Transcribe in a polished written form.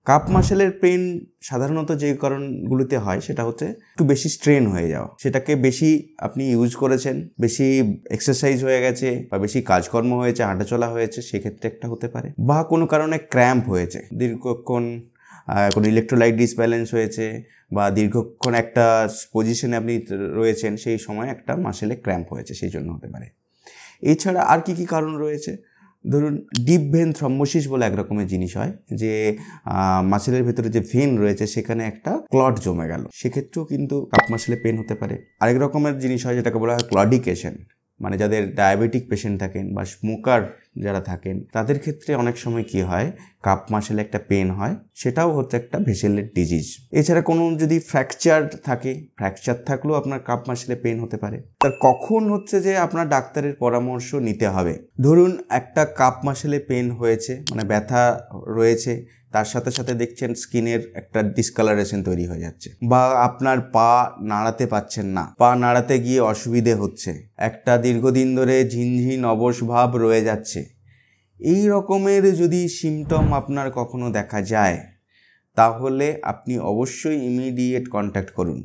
Cup মাসেলের pen সাধারণত যে কারণগুলোতে হয় সেটা হচ্ছে একটু বেশি স্ট্রেন হয়ে যাওয়া, সেটাকে বেশি আপনি ইউজ করেছেন, বেশি এক্সারসাইজ হয়ে গেছে বা বেশি কাজকর্ম হয়েছে, হাঁটাচলা হয়েছে, সেক্ষেত্রে একটা হতে পারে। বা কোনো কারণে ক্র্যাম্প হয়েছে, দীর্ঘক্ষণ কোনো ইলেকট্রোলাইট ডিসব্যালেন্স হয়েছে বা দীর্ঘক্ষণ একটা পজিশনে আপনি রয়েছেন, সেই সময় একটা মাসেলে ক্র্যাম্প হয়েছে, সেই জন্য হতে পারে। এছাড়া আর কি কারণ রয়েছে? ধরুন ডিপ ভেন থ্রম্বোসিস বলে এক রকমের জিনিস হয়, যে মাসেলের ভেতরে যে ভেন রয়েছে সেখানে একটা ক্লট জমে গেল, সেক্ষেত্রেও কিন্তু কাপ মাসেলে পেন হতে পারে। আরেক রকমের জিনিস হয় যেটাকে বলা হয় ক্লডিকেশন, মানে যাদের ডায়াবেটিক পেশেন্ট থাকেন বা স্মোকার যারা থাকেন তাদের ক্ষেত্রে অনেক সময় কি হয়, কাপ মাসেলে একটা পেন হয়, সেটাও হচ্ছে একটা ভেসেলের ডিজিজ। এছাড়া কোনো যদি ফ্র্যাকচার থাকে, ফ্র্যাকচার থাকলেও আপনার কাপ মাসেলে পেন হতে পারে। তার কখন হচ্ছে যে আপনার ডাক্তারের পরামর্শ নিতে হবে? ধরুন একটা কাপ মাসেলে পেন হয়েছে, মানে ব্যথা রয়েছে, তার সাথে সাথে দেখছেন স্কিনের একটা ডিসকালারেশন তৈরি হয়ে যাচ্ছে, বা আপনার পা নাড়াতে পাচ্ছেন না, পা নাড়াতে গিয়ে অসুবিধে হচ্ছে, একটা দীর্ঘদিন ধরে ঝিনঝিন অবশ ভাব রয়ে যাচ্ছে, এই রকমের যদি সিমটম আপনার কখনো দেখা যায় তাহলে আপনি অবশ্যই ইমিডিয়েট কন্ট্যাক্ট করুন।